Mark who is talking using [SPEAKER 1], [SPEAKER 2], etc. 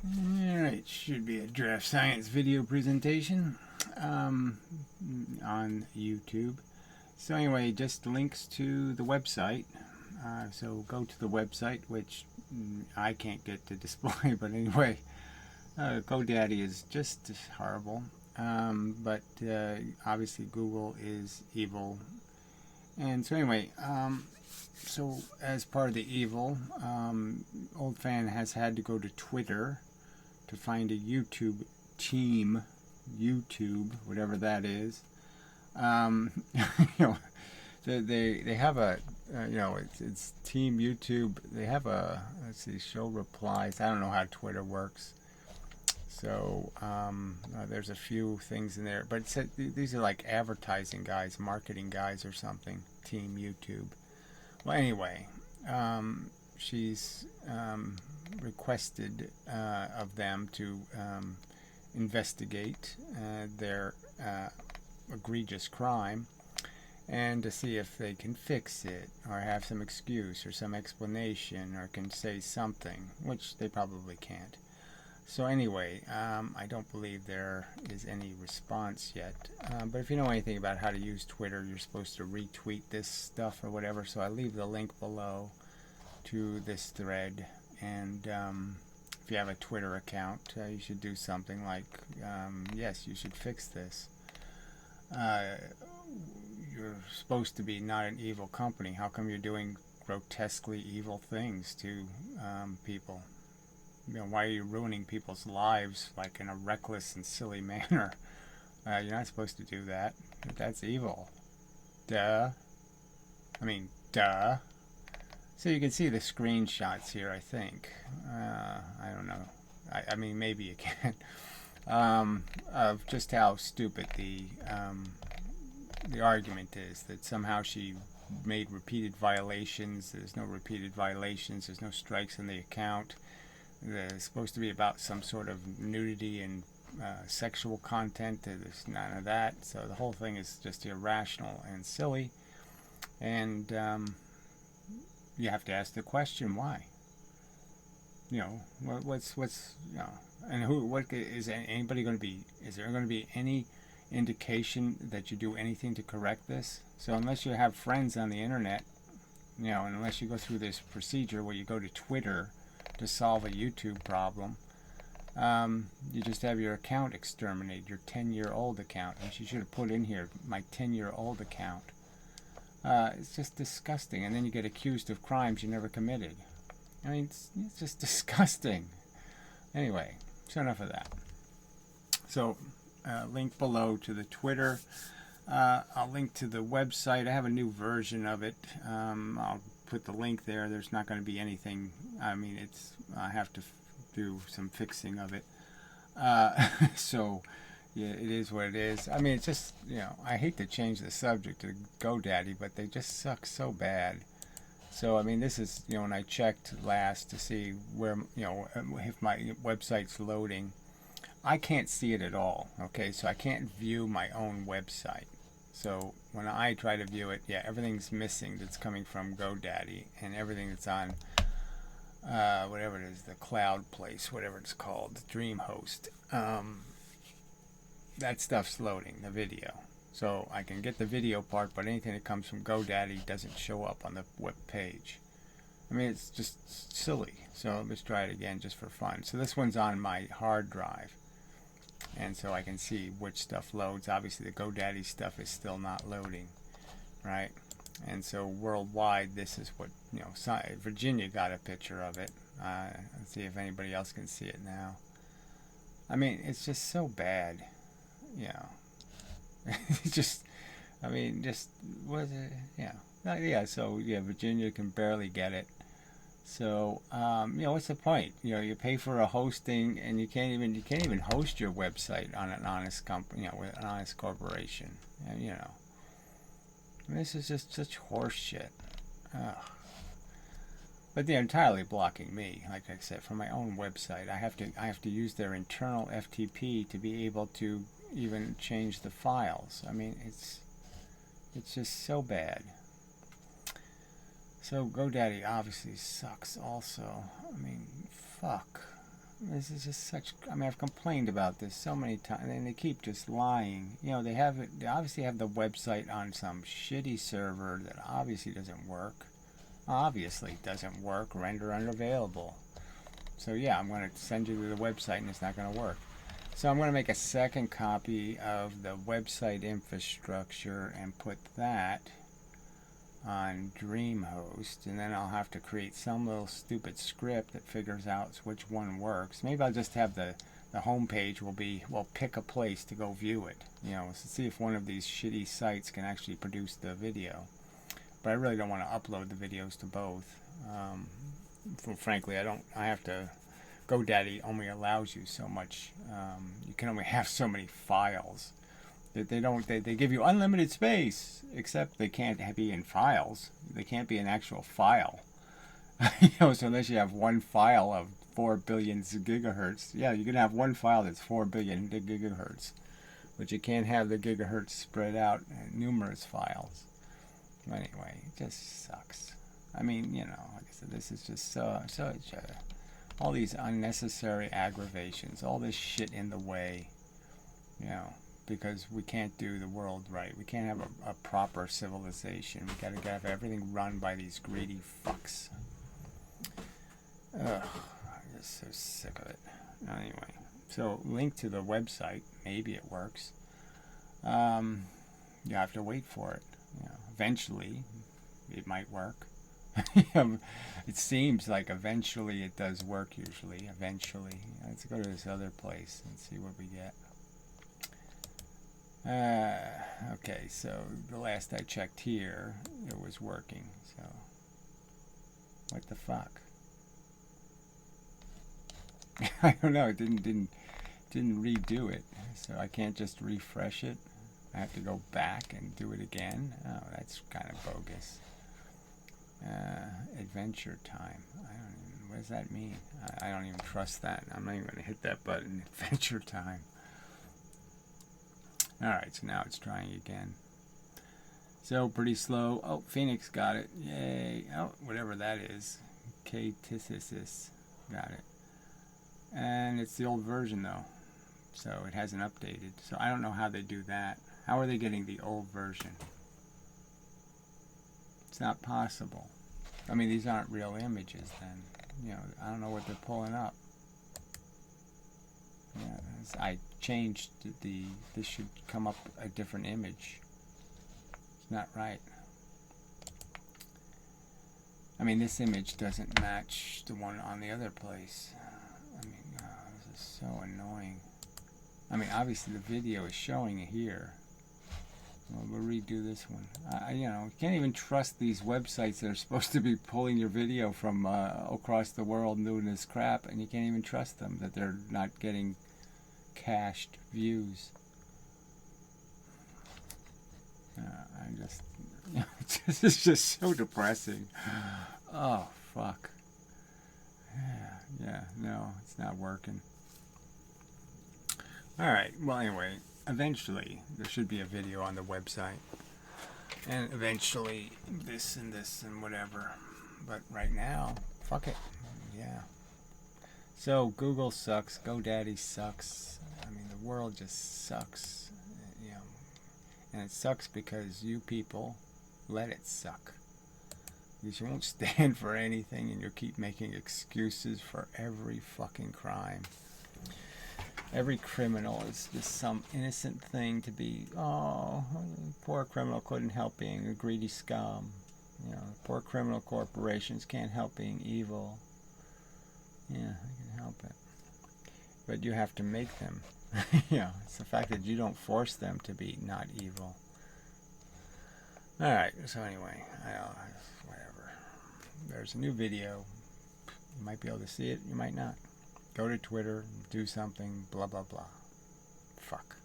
[SPEAKER 1] Alright, should be a draft science video presentation on YouTube. So anyway, just links to the website. So go to the website, which I can't get to display, but anyway, GoDaddy is just horrible. But obviously Google is evil. And so anyway, so as part of the evil, Old Fan has had to go to Twitter to find a YouTube team, YouTube, whatever that is. You know, they have a, it's Team YouTube. They have a, let's see, show replies. I don't know how Twitter works. So there's a few things in there, but it said, these are like advertising guys, marketing guys or something. Team YouTube. Well, anyway, she's requested of them to investigate their egregious crime and to see if they can fix it or have some excuse or some explanation or can say something, which they probably can't. So anyway, I don't believe there is any response yet. But if you know anything about how to use Twitter, you're supposed to retweet this stuff or whatever. So I leave the link below to this thread. And if you have a Twitter account, you should do something like, yes, you should fix this. You're supposed to be not an evil company. How come you're doing grotesquely evil things to people? Why are you ruining people's lives like in a reckless and silly manner? You're not supposed to do that. That's evil. Duh. I mean, duh. So you can see the screenshots here, I think. I don't know. I mean, maybe you can. Of just how stupid the argument is, that somehow she made repeated violations. There's no repeated violations. There's no strikes in the account. It's supposed to be about some sort of nudity and sexual content. There's none of that. So the whole thing is just irrational and silly. And you have to ask the question, why? What's and what is anybody going to be? Is there going to be any indication that you do anything to correct this? So unless you have friends on the internet, and unless you go through this procedure where you go to Twitter to solve a YouTube problem, you just have your account exterminated, your 10-year-old account. And she should have put in here, my 10-year-old account. It's just disgusting. And then you get accused of crimes you never committed. I mean, it's just disgusting. Anyway, so enough of that. So, link below to the Twitter. I'll link to the website. I have a new version of it. I'll put the link there. There's not going to be anything. I mean, I have to do some fixing of it. So, yeah, it is what it is. I mean, it's just, I hate to change the subject to GoDaddy, but they just suck so bad. So, I mean, this is, when I checked last to see where, if my website's loading, I can't see it at all. Okay, so I can't view my own website. So when I try to view it, yeah, everything's missing that's coming from GoDaddy, and everything that's on whatever it is, the cloud place, whatever it's called, DreamHost. That stuff's loading, the video. So I can get the video part, but anything that comes from GoDaddy doesn't show up on the web page. I mean, it's just silly. So let's try it again just for fun. So this one's on my hard drive. And so I can see which stuff loads. Obviously the GoDaddy stuff is still not loading, right? And so worldwide, this is what, Virginia got a picture of it. Let's see if anybody else can see it now. I mean, it's just so bad, It's just, what is it? Yeah, so, Virginia can barely get it. So, what's the point? You pay for a hosting, and you can't even host your website on an honest company, with an honest corporation. This is just such horse shit. Ugh. But they're entirely blocking me, like I said, from my own website. I have to use their internal FTP to be able to even change the files. I mean, it's just so bad. So GoDaddy obviously sucks also. I mean, fuck. This is just such. I mean, I've complained about this so many times, and they keep just lying. You know, they have it. They obviously have the website on some shitty server that obviously doesn't work. Obviously doesn't work. Render unavailable. So yeah, I'm going to send you to the website, and it's not going to work. So I'm going to make a second copy of the website infrastructure and put that on DreamHost, and then I'll have to create some little stupid script that figures out which one works. Maybe I'll just have the home page will be, well, pick a place to go view it, you know, to see if one of these shitty sites can actually produce the video. But I really don't want to upload the videos to both. Frankly, I have to. GoDaddy only allows you so much. You can only have so many files. They give you unlimited space, except they can't be in files. They can't be an actual file. You know, so unless you have one file of 4 billion gigahertz, yeah, you can have one file that's 4 billion gigahertz, but you can't have the gigahertz spread out in numerous files. Anyway, it just sucks. I mean, you know, like I said, this is just such all these unnecessary aggravations, all this shit in the way, you know, because we can't do the world right. We can't have a proper civilization. We gotta have everything run by these greedy fucks. Ugh, I'm just so sick of it. Anyway, so link to the website. Maybe it works. You have to wait for it. You know, eventually, it might work. It seems like eventually it does work usually. Eventually. Let's go to this other place and see what we get. Okay, so the last I checked here, it was working. So, what the fuck? I don't know. It didn't redo it. So I can't just refresh it. I have to go back and do it again. Oh, that's kind of bogus. Adventure time. What does that mean? I don't even trust that. I'm not even going to hit that button. Adventure time. Alright, so now it's trying again. So, pretty slow. Oh, Phoenix got it. Yay. Oh, whatever that is. K-Tisis. Got it. And it's the old version, though. So, it hasn't updated. So, I don't know how they do that. How are they getting the old version? It's not possible. I mean, these aren't real images then. You know, I don't know what they're pulling up. Yeah, I changed this should come up a different image. It's not right. I mean, this image doesn't match the one on the other place. I mean, this is so annoying. I mean, obviously the video is showing it here. Well, we'll redo this one. You know, you can't even trust these websites that are supposed to be pulling your video from across the world and doing this crap, and you can't even trust them that they're not getting cached views. I just, you know, this is just so depressing. Oh, fuck. Yeah, no, it's not working. Alright, well, anyway. Eventually, there should be a video on the website, and eventually this and whatever, but right now, fuck it, yeah. So Google sucks, GoDaddy sucks. I mean, the world just sucks, you know, and it sucks because you people let it suck, because you won't stand for anything, and you keep making excuses for every fucking crime. Every criminal is just some innocent thing to be, oh, poor criminal couldn't help being a greedy scum. You know, poor criminal corporations can't help being evil. Yeah, they can help it. But you have to make them. You know, it's the fact that you don't force them to be not evil. Alright, so anyway, whatever. There's a new video. You might be able to see it, you might not. Go to Twitter, do something, blah, blah, blah. Fuck.